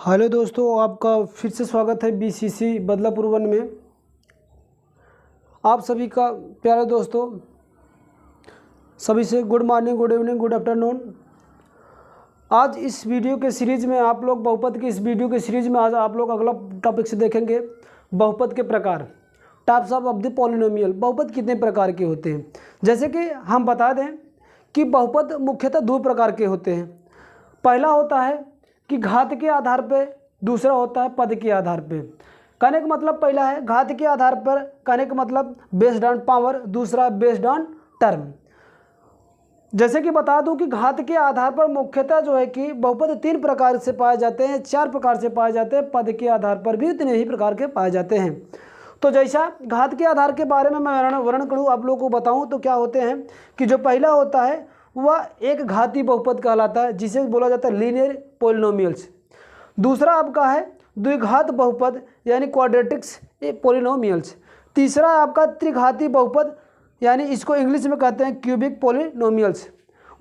Hello दोस्तों, आपका फिर से स्वागत है बीसीसी बदलापुर 1 में। आप सभी का प्यारे दोस्तों, सभी से good morning, good evening, good afternoon. आज इस वीडियो के सीरीज़ में आप लोग बहुपद की इस वीडियो के सीरीज़ में आज आप लोग अगला टॉपिक से देखेंगे बहुपद के प्रकार, टाइप्स ऑफ द पॉलिनोमियल। बहुपद कितने प्रकार के होते हैं। जैसे कि हम बता दें कि बहुपद मुख्यतः दो प्रकार के होते हैं। पहला होता है कि घात के आधार पे, दूसरा होता है पद के आधार पे। कहने का मतलब पहला है घात के आधार पर, कहने का मतलब बेस्ड ऑन पावर, दूसरा बेस्ड ऑन टर्म। जैसे कि बता दूं कि घात के आधार पर मुख्यतः जो है कि बहुपद 3 प्रकार से पाए जाते हैं, 4 प्रकार से पाए जाते हैं। पद के आधार पर भी उतने ही प्रकार के पाए जाते हैं। तो जैसा घात के आधार के बारे में मैं वर्णन करूँ, आप लोगों को बताऊँ तो क्या होते हैं कि जो पहला होता है वह एक घाती बहुपद कहलाता है, जिसे बोला जाता है लीनियर पॉलिनोमियल्स। दूसरा आपका है द्विघात बहुपद यानी क्वाड्रेटिक्स पॉलिनोमियल्स। तीसरा आपका त्रिघाती बहुपद यानी इसको इंग्लिश में कहते हैं क्यूबिक पॉलिनोमियल्स।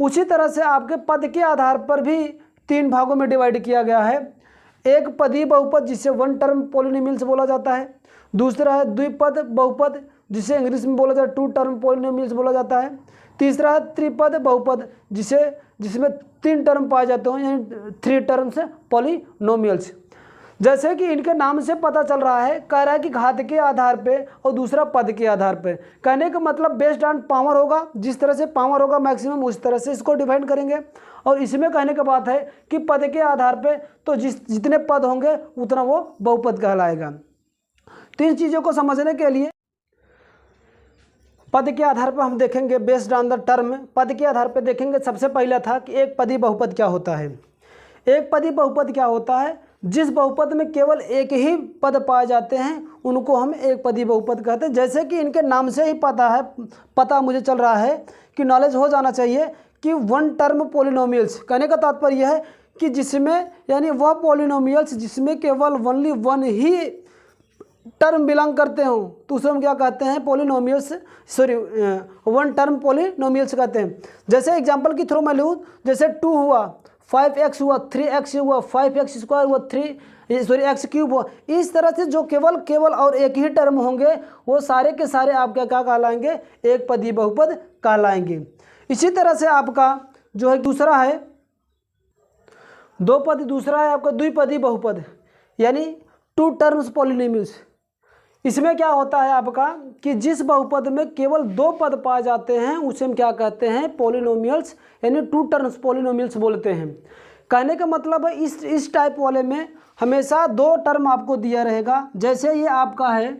उसी तरह से आपके पद के आधार पर भी 3 भागों में डिवाइड किया गया है। एक पदी बहुपद जिसे वन टर्म पॉलिनोमियल्स बोला जाता है। दूसरा है द्विपद बहुपद जिसे इंग्लिश में बोला जाता है 2 टर्म पॉलिनोमियल्स बोला जाता है। तीसरा है त्रिपद बहुपद जिसमें 3 टर्म पाए जाते हैं यानी 3 टर्म्स पॉलिनोमियल्स। जैसे कि इनके नाम से पता चल रहा है, कह रहा है कि घात के आधार पे और दूसरा पद के आधार पे। कहने का मतलब बेस्ड ऑन पावर होगा, जिस तरह से पावर होगा मैक्सिमम उस तरह से इसको डिफाइन करेंगे। और इसमें कहने का बात है कि पद के आधार पे तो जितने पद होंगे उतना वो बहुपद कहलाएगा। तो इन चीज़ों को समझने के लिए पद के आधार पर हम देखेंगे बेस्ड ऑन द टर्म। पद के आधार पर देखेंगे, सबसे पहला था कि एक पदी बहुपद क्या होता है। एक पदी बहुपद क्या होता है, जिस बहुपद में केवल एक ही पद पाए जाते हैं उनको हम एक पदी बहुपद कहते हैं। जैसे कि इनके नाम से ही पता मुझे चल रहा है कि नॉलेज हो जाना चाहिए कि वन टर्म पॉलिनोमियल्स। कहने का तात्पर्य यह है कि जिसमें यानी वह पॉलिनोमियल्स जिसमें केवल ओनली वन ही टर्म बिलोंग करते हो तो उसे हम क्या कहते हैं पॉलिनोमियल्स, वन टर्म पॉलिनोमियल्स कहते हैं। जैसे एग्जांपल के थ्रू मैं लूँ, जैसे 2 हुआ, 5x हुआ, 3x हुआ, 5x स्क्वायर हुआ, x क्यूब हुआ। इस तरह से जो केवल और एक ही टर्म होंगे वो सारे के सारे आपका क्या कहलाएंगे, एक पदी बहुपद कहलाएंगे। इसी तरह से आपका जो है दूसरा है दूसरा है आपका द्विपदी बहुपद यानी 2 टर्म्स पॉलिनोमियल्स। इसमें क्या होता है आपका कि जिस बहुपद में केवल 2 पद पाए जाते हैं उसे हम क्या कहते हैं पॉलिनोमियल्स यानी 2 टर्म्स पॉलिनोमियल्स बोलते हैं। कहने का मतलब है इस टाइप वाले में हमेशा 2 टर्म आपको दिया रहेगा। जैसे ये आपका है,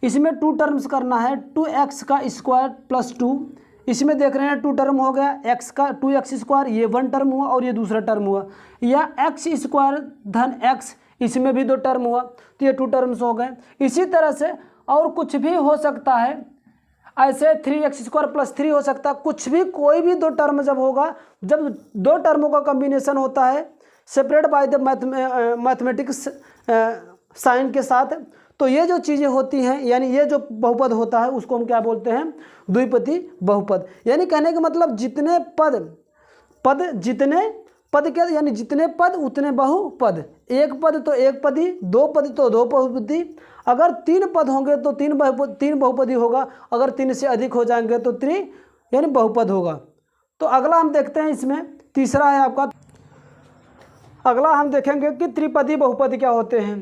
इसमें 2 टर्म्स करना है, 2x का स्क्वायर प्लस 2। इसमें देख रहे हैं 2 टर्म हो गया, x का 2x स्क्वायर, ये 1 टर्म हुआ और ये दूसरा टर्म हुआ। या x स्क्वायर धन x, इसमें भी 2 टर्म हुआ तो ये 2 टर्म्स हो गए। इसी तरह से और कुछ भी हो सकता है, ऐसे 3x स्क्वायर प्लस 3 हो सकता है। कुछ भी कोई भी 2 टर्म जब होगा, जब 2 टर्मों का कॉम्बिनेशन होता है separate by the mathematics sign के साथ, तो ये जो चीज़ें होती हैं यानी ये जो बहुपद होता है उसको हम क्या बोलते हैं द्विपदी बहुपद। यानी कहने का मतलब जितने पद क्या यानी जितने पद उतने बहुपद। एक पद तो एक पदी, 2 पद तो 2 बहुपदी। अगर 3 पद होंगे तो 3 बहुपदी होगा। अगर 3 से अधिक हो जाएंगे तो यानी बहुपद होगा। तो अगला हम देखते हैं, इसमें तीसरा है आपका, अगला हम देखेंगे कि त्रिपदी बहुपद क्या होते हैं,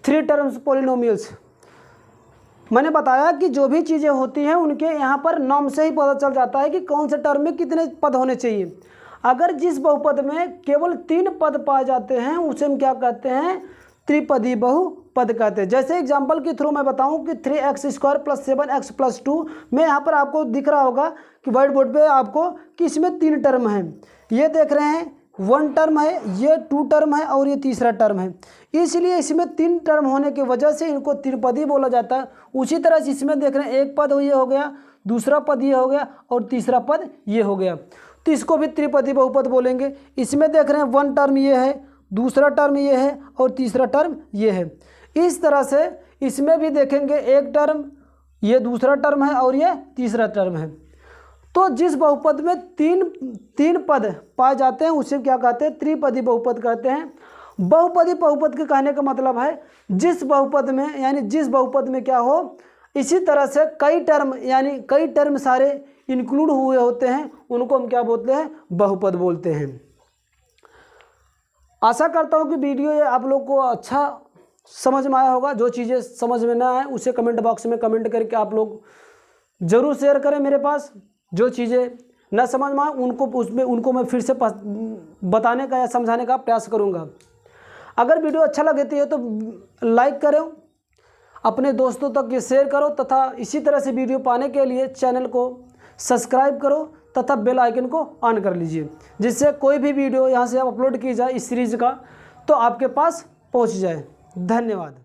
3 टर्म्स पॉलिनोमियल्स। मैंने बताया कि जो भी चीज़ें होती हैं उनके यहाँ पर नाम से ही पता चल जाता है कि कौन से टर्म में कितने पद होने चाहिए। अगर जिस बहुपद में केवल 3 पद पाए जाते हैं उसे हम क्या कहते हैं त्रिपदी बहुपद कहते हैं। जैसे एग्जांपल के थ्रू मैं बताऊं कि 3x square plus 7x plus 2 में यहाँ पर आपको दिख रहा होगा कि व्हाइट बोर्ड पे आपको कि इसमें 3 टर्म हैं। ये देख रहे हैं 1 टर्म है, ये 2 टर्म है और ये तीसरा टर्म है। इसलिए इसमें 3 टर्म होने की वजह से इनको त्रिपदी बोला जाता है। उसी तरह से इसमें देख रहे हैं एक पद ये हो गया, दूसरा पद ये हो गया और तीसरा पद ये हो गया, तो इसको भी त्रिपदी बहुपद बोलेंगे। इसमें देख रहे हैं 1 टर्म ये है, दूसरा टर्म ये है और तीसरा टर्म ये है। इस तरह से इसमें भी देखेंगे एक टर्म, ये दूसरा टर्म है और ये तीसरा टर्म है। तो जिस बहुपद में तीन पद पाए जाते हैं उसे क्या कहते हैं त्रिपदी बहुपद कहते हैं। बहुपदी बहुपद के कहने का मतलब है जिस बहुपद में, यानी जिस बहुपद में क्या हो, इसी तरह से कई टर्म, यानी कई टर्म सारे इंक्लूड हुए होते हैं, उनको हम क्या बोलते हैं, बहुपद बोलते हैं। आशा करता हूँ कि वीडियो ये आप लोग को अच्छा समझ में आया होगा। जो चीज़ें समझ में ना आए उसे कमेंट बॉक्स में कमेंट करके आप लोग ज़रूर शेयर करें मेरे पास। जो चीज़ें न समझ में आए उनको मैं फिर से बताने का या समझाने का प्रयास करूँगा। अगर वीडियो अच्छा लगे तो लाइक करो, अपने दोस्तों तक ये शेयर करो, तथा इसी तरह से वीडियो पाने के लिए चैनल को सब्सक्राइब करो तथा बेल आइकन को ऑन कर लीजिए, जिससे कोई भी वीडियो यहाँ से अपलोड की जाए इस सीरीज़ का तो आपके पास पहुँच जाए। धन्यवाद।